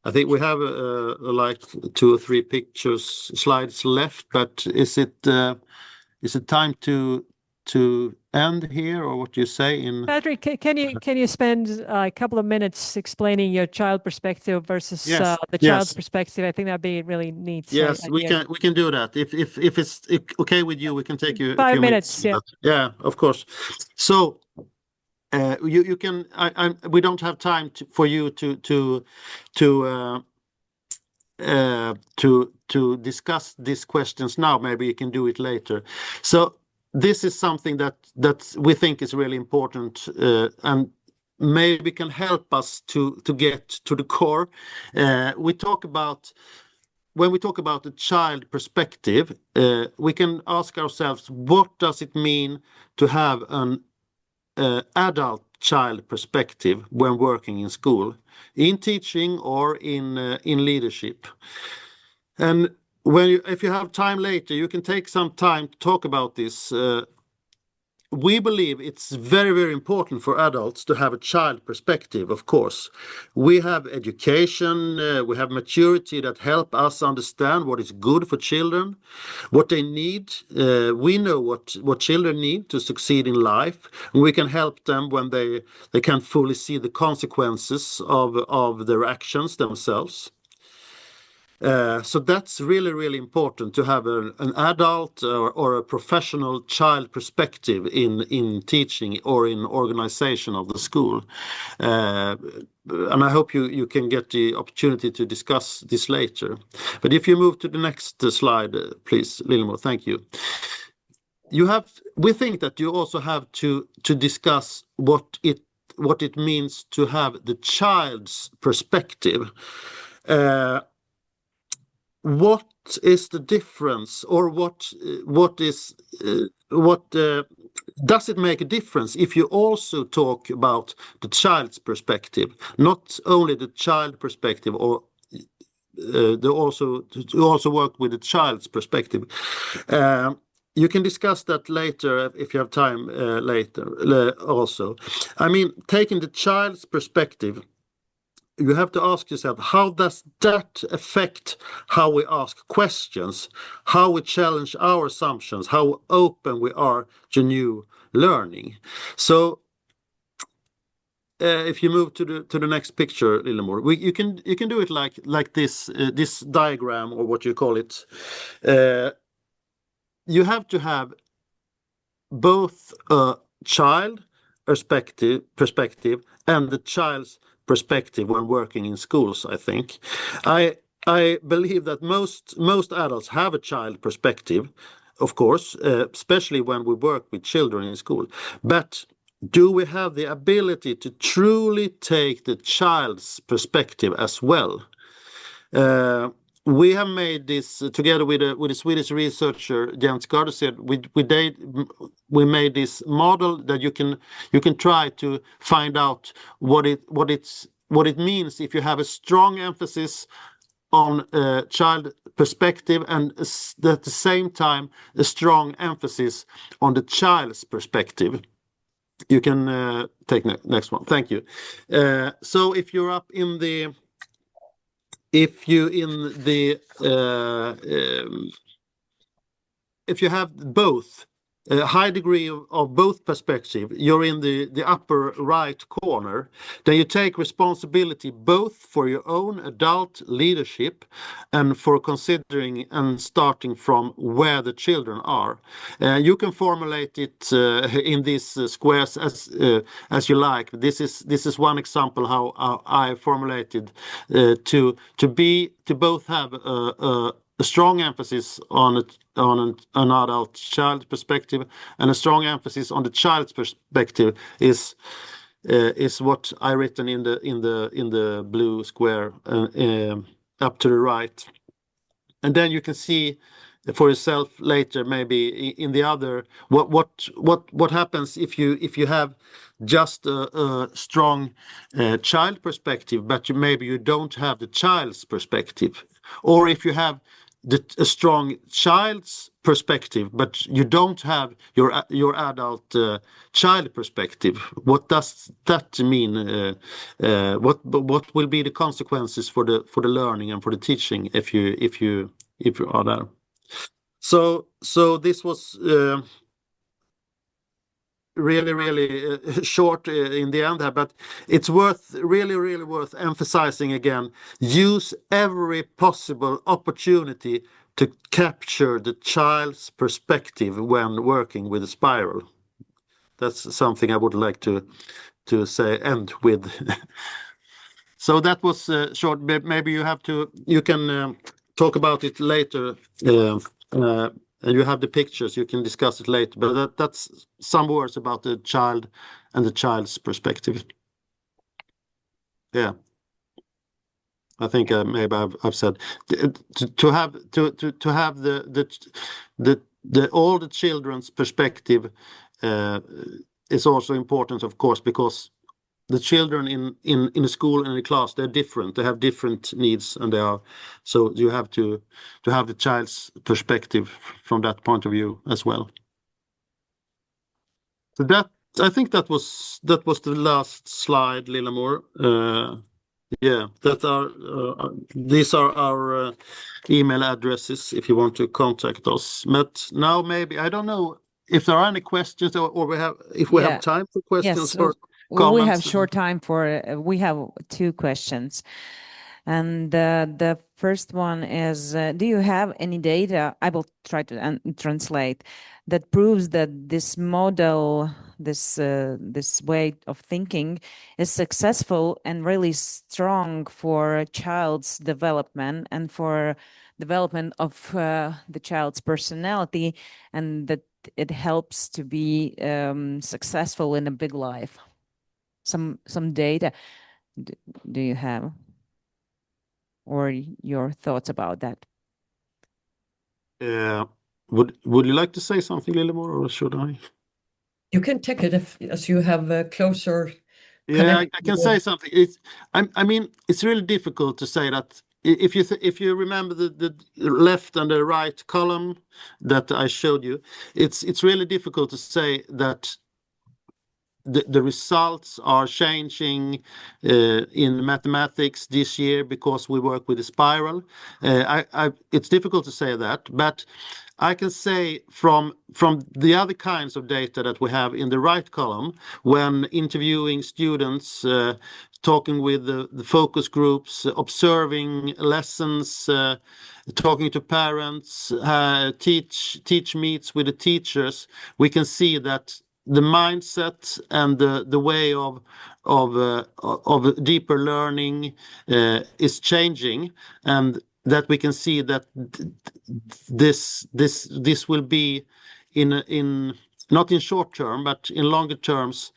I think we have like 2 or 3 slides left, but is it time to end here, or what do you say? Patrick, can you spend a couple of minutes explaining your child perspective versus the child's perspective? I think that'd be really neat. Yes, we can do that. If it's okay with you, we can take you 5 minutes. Yeah, of course. So you can. We don't have time for you to discuss these questions now. Maybe you can do it later. So this is something that we think is really important, and maybe can help us to get to the core. When we talk about the child perspective, we can ask ourselves, what does it mean to have an adult child perspective when working in school, in teaching or in leadership? And if you have time later, you can take some time to talk about this. We believe it's very, very important for adults to have a child perspective, of course. We have education, we have maturity that help us understand what is good for children, what they need. We know what children need to succeed in life, and we can help them when they can't fully see the consequences of their actions themselves. So that's really, really important to have an adult or a professional child perspective in teaching or in organization of the school. And I hope you can get the opportunity to discuss this later. But if you move to the next slide, please, Lillemor, thank you. We think that you also have to discuss what it means to have the child's perspective. What is the difference, or what does it make a difference if you also talk about the child's perspective, not only the child perspective, or to also work with the child's perspective? You can discuss that later if you have time later also. I mean, taking the child's perspective, you have to ask yourself, how does that affect how we ask questions, how we challenge our assumptions, how open we are to new learning? So if you move to the next picture, Lillemor, you can do it like this diagram, or what you call it. You have to have both a child perspective and the child's perspective when working in schools. I think I believe that most adults have a child perspective, of course, especially when we work with children in school. But do we have the ability to truly take the child's perspective as well? We have made this together with a Swedish researcher, Jens Gardested. We made this model that you can try to find out what it means if you have a strong emphasis on child perspective, and at the same time a strong emphasis on the child's perspective. You can take next one. Thank you. So if you're up in the if you have both a high degree of both perspective, you're in the upper right corner, then you take responsibility both for your own adult leadership and for considering and starting from where the children are. You can formulate it in these squares as you like. This is one example how I formulated to both have a strong emphasis on an adult child perspective, and a strong emphasis on the child's perspective is what I written in the blue square up to the right. And then you can see for yourself later, maybe in the other, what happens if you have just a strong child perspective, but maybe you don't have the child's perspective, or if you have a strong child's perspective, but you don't have your adult child perspective. What does that mean? What will be the consequences for the learning and for the teaching if you are there? So this was really short in the end there, but it's really worth emphasizing again. Use every possible opportunity to capture the child's perspective when working with a spiral. That's something I would like to say end with. So that was short. Maybe you can talk about it later, and you have the pictures. You can discuss it later. But that's some words about the child and the child's perspective. Yeah, I think maybe I've said to have the all the children's perspective is also important, of course, because the children in a school and a class, they're different. They have different needs, and so you have to have the child's perspective from that point of view as well. So I think that was the last slide, Lillemor. Yeah, these are our email addresses if you want to contact us. But now maybe I don't know if there are any questions or we have time for questions or comments. We have short time we have 2 questions. And the first one is, do you have any data, I will try to translate, that proves that this model, this way of thinking is successful and really strong for a child's development and for development of the child's personality, and that it helps to be successful in a big life? Some data do you have, or your thoughts about that? Would you like to say something, Lillemor, or should I? You can take it as you have a closer. Yeah, I can say something. I mean, it's really difficult to say that. If you remember the left and the right column that I showed you, it's really difficult to say that the results are changing in mathematics this year because we work with a spiral. It's difficult to say that, but I can say from the other kinds of data that we have in the right column, when interviewing students, talking with the focus groups, observing lessons, talking to parents, teach meets with the teachers, we can see that the mindset and the way of deeper learning is changing, and that we can see that this will be in not in short term but in longer terms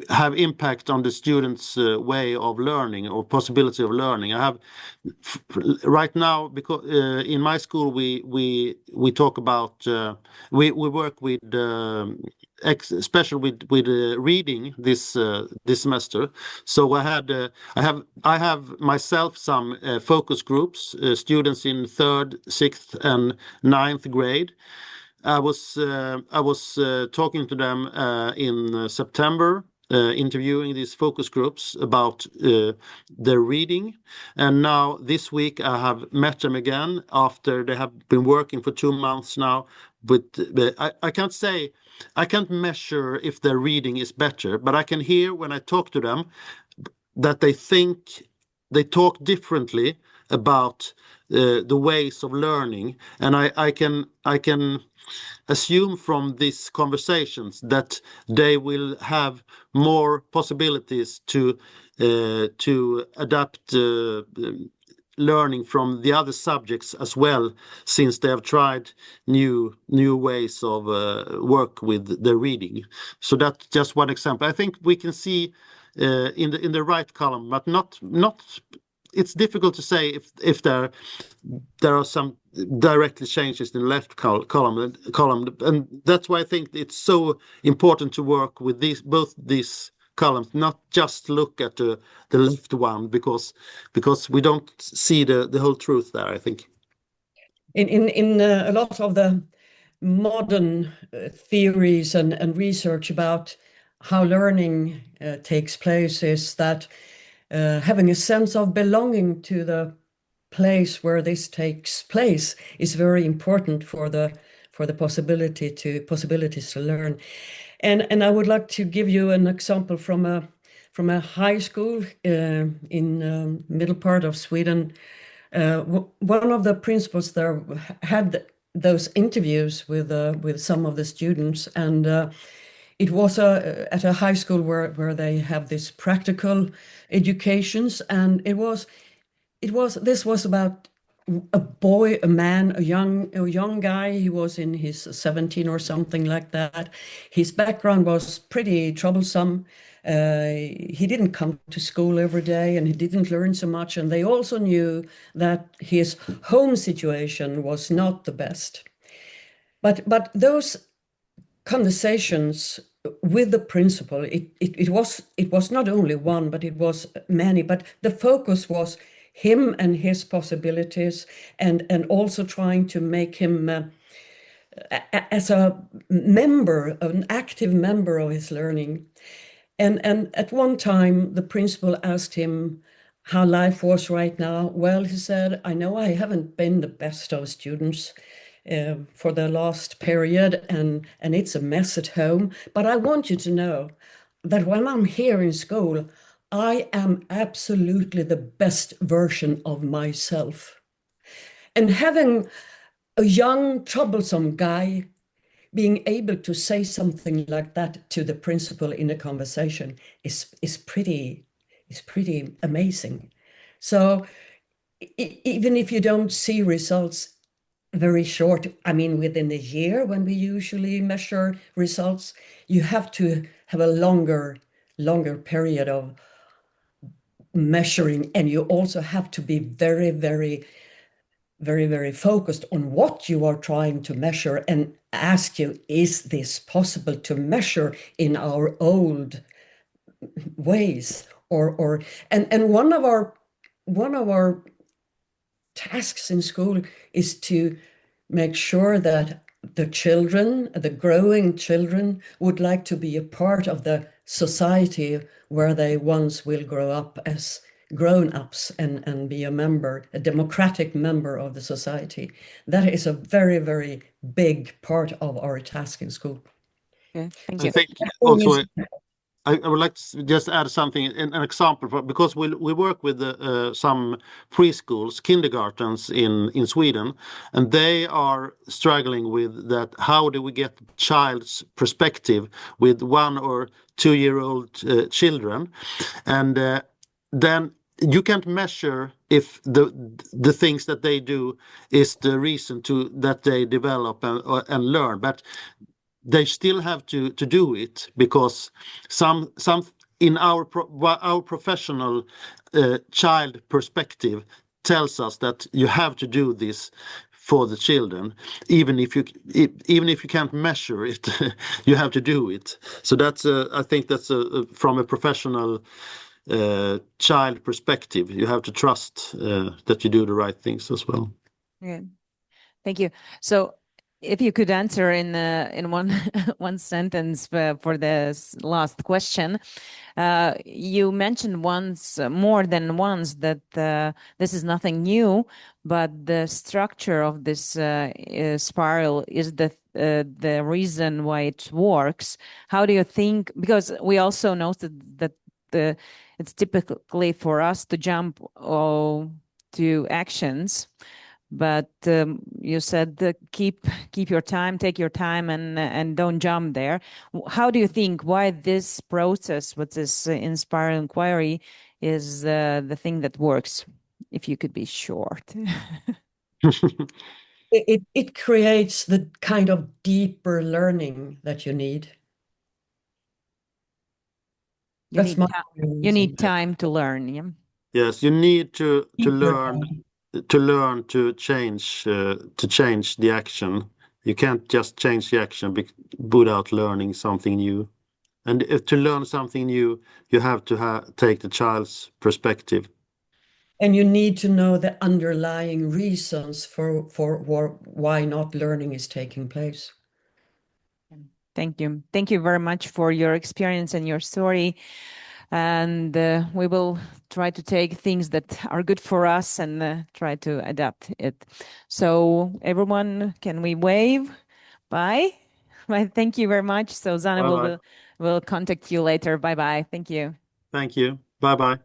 have impact on the students' way of learning or possibility of learning. I have right now, because in my school we talk about we work with especially with reading this semester. So I have myself some focus groups, students in 3rd, 6th, and 9th grade. I was talking to them in September, interviewing these focus groups about their reading, and now this week I have met them again after they have been working for 2 months now. But I can't measure if their reading is better, but I can hear when I talk to them that they talk differently about the ways of learning, and I can assume from these conversations that they will have more possibilities to adapt learning from the other subjects as well, since they have tried new ways of work with the reading. So that's just one example. I think we can see in the right column, but not. It's difficult to say if there are some directly changes in the left column, and that's why I think it's so important to work with both these columns, not just look at the left one, because we don't see the whole truth there, I think. In a lot of the modern theories and research about how learning takes place is that having a sense of belonging to the place where this takes place is very important for the possibilities to learn. And I would like to give you an example from a high school in middle part of Sweden. One of the principals there had those interviews with some of the students, and it was at a high school where they have this practical educations, and this was about a boy, a man, a young guy. He was in his 17 or something like that. His background was pretty troublesome. He didn't come to school every day, and he didn't learn so much. And they also knew that his home situation was not the best. But those conversations with the principal, it was not only one, but it was many. But the focus was him and his possibilities, and also trying to make him as a member, an active member of his learning. And at one time, the principal asked him how life was right now. Well, he said, I know I haven't been the best of students for the last period, and it's a mess at home. But I want you to know that when I'm here in school, I am absolutely the best version of myself. And having a young, troublesome guy being able to say something like that to the principal in a conversation is pretty amazing. So even if you don't see results very short, I mean, within a year when we usually measure results, you have to have a longer period of measuring, and you also have to be very focused on what you are trying to measure, and ask you, is this possible to measure in our old ways? And one of our tasks in school is to make sure that the children, the growing children, would like to be a part of the society where they once will grow up as grown-ups and be a democratic member of the society. That is a very big part of our task in school. Okay, thank you. I think also I would like to just add something, an example, because we work with some preschools, kindergartens in Sweden, and they are struggling with that. How do we get child's perspective with 1 or 2-year-old children? And then you can't measure if the things that they do is the reason that they develop and learn, but they still have to do it, because some in our professional child perspective tells us that you have to do this for the children, even if you can't measure it. You have to do it. So that's I think that's from a professional child perspective, you have to trust that you do the right things as well. Yeah, thank you. So if you could answer in one one sentence for this last question, you mentioned once, more than once, that this is nothing new, but the structure of this spiral is the reason why it works. How do you think? Because we also noted that it's typically for us to jump to actions. But you said keep your time, take your time, and don't jump there. How do you think why this process, with this inspired inquiry, is the thing that works? If you could be short. It creates the kind of deeper learning that you need. You need time to learn. Yeah. Yes, you need to learn to change the action. You can't just change the action without learning something new. And to learn something new, you have to take the child's perspective. And you need to know the underlying reasons for why not learning is taking place. Thank you. Thank you very much for your experience and your story. And we will try to take things that are good for us and try to adapt it. So everyone, can we wave? Bye. Bye. Thank you very much. So Zana will contact you later. Bye bye. Thank you. Thank you. Bye bye.